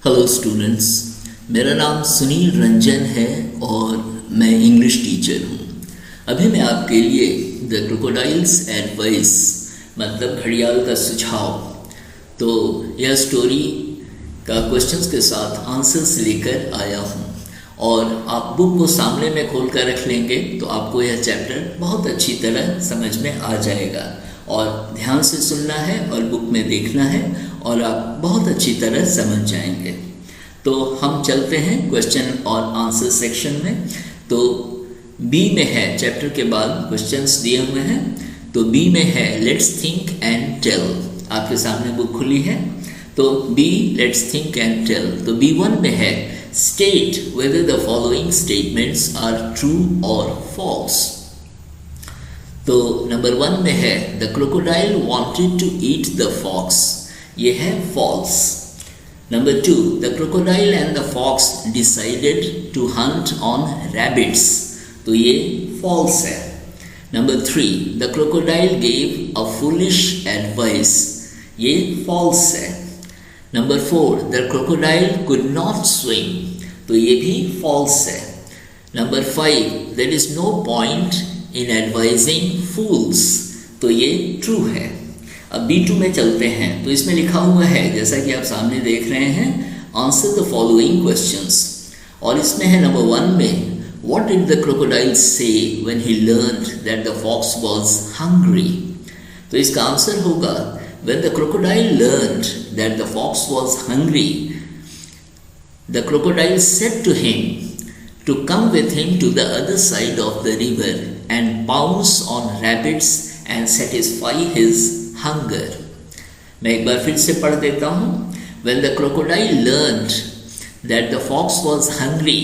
Hello students, मेरा नाम सुनील रंजन है और मैं इंग्लिश टीचर हूँ। अभी मैं आपके लिए द क्रोकोडाइल्स एडवाइस मतलब घड़ियाल का सुझाव, तो यह स्टोरी का क्वेश्चंस के साथ आंसर्स लेकर आया हूँ। और आप बुक को सामने में खोल कर रख लेंगे तो आपको यह चैप्टर बहुत अच्छी तरह समझ में आ जाएगा। और ध्यान से सुनना है और बुक में देखना है और आप बहुत अच्छी तरह समझ जाएंगे। तो हम चलते हैं क्वेश्चन और आंसर सेक्शन में। तो बी में है, चैप्टर के बाद क्वेश्चंस दिए हुए हैं। तो बी में है लेट्स थिंक एंड टेल। आपके सामने बुक खुली है, तो B let's think and tell. तो B1 में है state whether the following statements are true और फॉल्स। तो नंबर 1 में है the crocodile wanted to eat the fox, ये है false. Number 2, the crocodile and the fox decided to hunt on rabbits, तो ये फॉल्स है। Number 3, the crocodile gave a foolish advice, ये फॉल्स है। Number 4, the crocodile could not swim, तो ये भी फॉल्स है। Number 5, there is no point in advising fools, तो ये ट्रू है। अब B2 में चलते हैं। तो इसमें लिखा हुआ है, जैसा कि आप सामने देख रहे हैं, आंसर द फॉलोइंग क्वेश्चंस। और इसमें है नंबर 1 में what did the crocodile say when he learned that the fox was hungry. तो इसका आंसर होगा when the crocodile learned that the fox was hungry, the crocodile said to him to come with him to the other side of the river and pounce on rabbits and satisfy his hunger. मैं एक बार फिर से पढ़ देता हूँ। When the crocodile learned that the fox was hungry,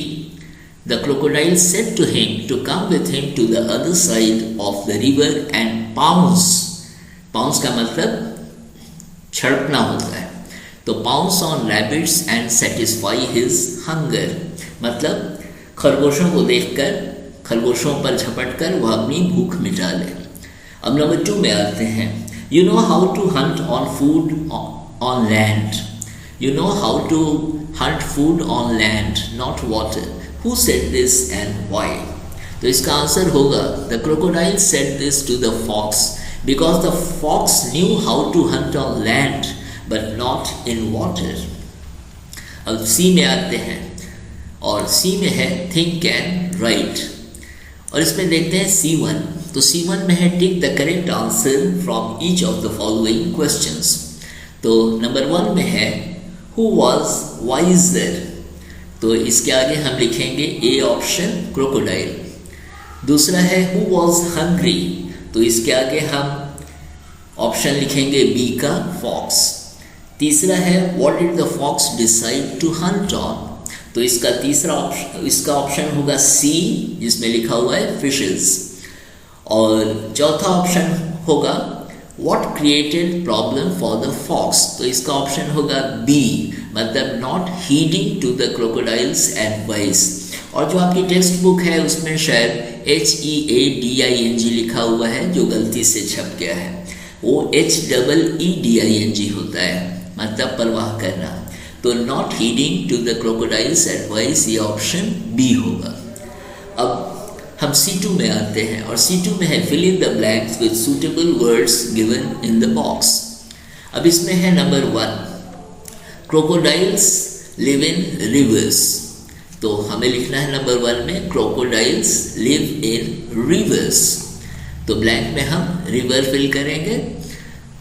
the crocodile said to him to come with him to the other side of the river and pounce. Pounce का मतलब छड़कना होता है। तो pounce on rabbits and satisfy his hunger मतलब खरगोशों को देखकर, खरगोशों पर झपटकर वह अपनी भूख मिटा ले। अब नंबर 2 में आते हैं। You know how to hunt on food on land, you know how to hunt food on land not water, who said this and why. तो इसका आंसर होगा the crocodile said this to the fox because the fox knew how to hunt on land but not in water. अब C में आते हैं और C में है थिंक एंड राइट। और इसमें देखते हैं C1। तो C1 में है tick the correct answer from each of the following questions. तो नंबर 1 में है हु वाज वाइजर, तो इसके आगे हम लिखेंगे A ऑप्शन क्रोकोडाइल। दूसरा है हु वाज हंग्री, तो इसके आगे हम ऑप्शन लिखेंगे B का फॉक्स। तीसरा है what did the fox decide to hunt on, तो इसका ऑप्शन होगा C जिसमें लिखा हुआ है फिशेस। और चौथा ऑप्शन होगा what created problem for the fox, तो इसका ऑप्शन होगा B मतलब not heeding to the crocodile's advice. और जो आपकी टेक्स्ट बुक है उसमें शायद HEADING लिखा हुआ है जो गलती से छप गया है, वो HEEDING होता है मतलब परवाह करना। तो not heeding to the crocodile's advice, ये ऑप्शन B होगा। अब हम C2 में आते हैं और C2 में है fill in the blanks with suitable words given in the box. अब इसमें है number 1 crocodiles live in rivers, तो हमें लिखना है नंबर 1 में क्रोकोडाइल्स लिव इन रिवर्स। तो ब्लैंक में हम रिवर फिल करेंगे।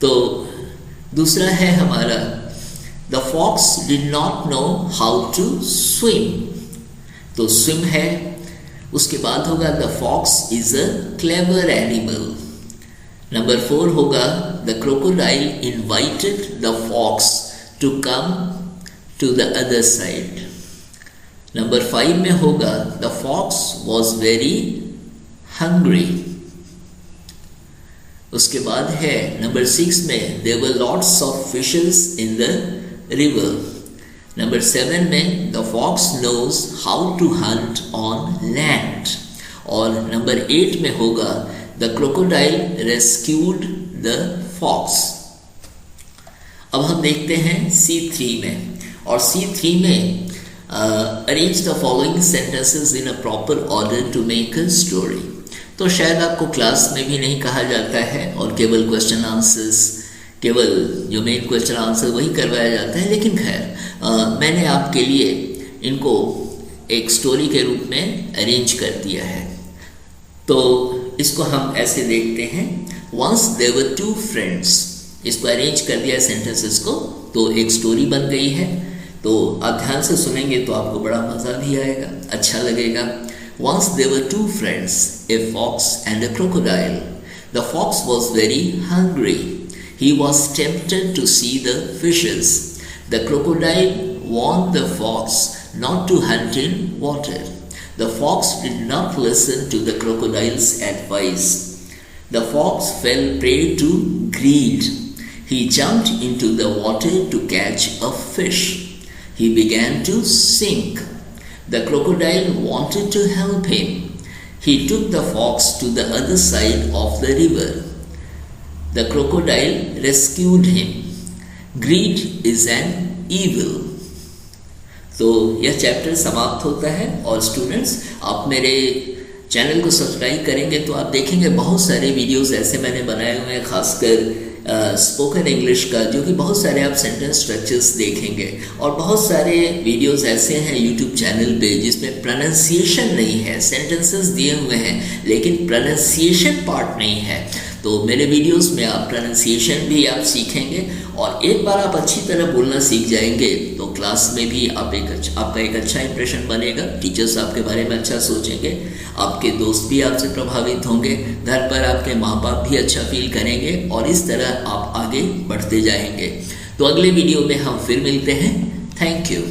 तो दूसरा है हमारा The fox did not know how to swim, तो swim है। उसके बाद होगा the fox is a clever animal। Number 4 होगा the crocodile invited the fox to come to the other side। Number 5 में होगा the fox was very hungry। उसके बाद है नंबर 6 में there were lots of fishes in the river। Number 7 में the fox knows how to hunt on land। और number 8 में होगा the crocodile rescued the fox। अब हम देखते हैं C3 में और C3 में arrange the following sentences in a proper order to make a story. तो शायद आपको क्लास में भी नहीं कहा जाता है और केवल क्वेश्चन आंसर्स, केवल जो मेन क्वेश्चन आंसर वही करवाया जाता है, लेकिन खैर मैंने आपके लिए इनको एक स्टोरी के रूप में अरेंज कर दिया है। तो इसको हम ऐसे देखते हैं, once there were two friends, इसको अरेंज कर दिया सेंटेंसेस को, तो एक स्टोरी बन गई है। तो आप ध्यान से सुनेंगे तो आपको बड़ा मज़ा भी आएगा, अच्छा लगेगा। Once there were two friends, a fox and a crocodile. The fox was very hungry. He was tempted to see the fishes. The crocodile warned the fox not to hunt in water. The fox did not listen to the crocodile's advice. The fox fell prey to greed. He jumped into the water to catch a fish. He began to sink. The crocodile wanted to help him. He took the fox to the other side of the river. The crocodile rescued him. Greed is an evil. तो यह chapter समाप्त होता है। और students, आप मेरे channel को subscribe करेंगे तो आप देखेंगे बहुत सारे वीडियोस ऐसे मैंने बनाए हुए हैं, खासकर स्पोकन इंग्लिश का, जो कि बहुत सारे आप सेंटेंस स्ट्रक्चर्स देखेंगे। और बहुत सारे वीडियोस ऐसे हैं यूट्यूब चैनल पे जिसमें प्रोनाउंसिएशन नहीं है, सेंटेंसेस दिए हुए हैं लेकिन प्रोनाउंसिएशन पार्ट नहीं है। तो मेरे वीडियोस में आप प्रोनाउंसिएशन भी आप सीखेंगे, और एक बार आप अच्छी तरह बोलना सीख जाएंगे तो क्लास में भी आपका एक अच्छा इंप्रेशन बनेगा, टीचर्स आपके बारे में अच्छा सोचेंगे, आपके दोस्त भी आपसे प्रभावित होंगे, घर पर आपके माँ बाप भी अच्छा फील करेंगे, और इस तरह आप आगे बढ़ते जाएंगे। तो अगले वीडियो में हम फिर मिलते हैं। Thank you.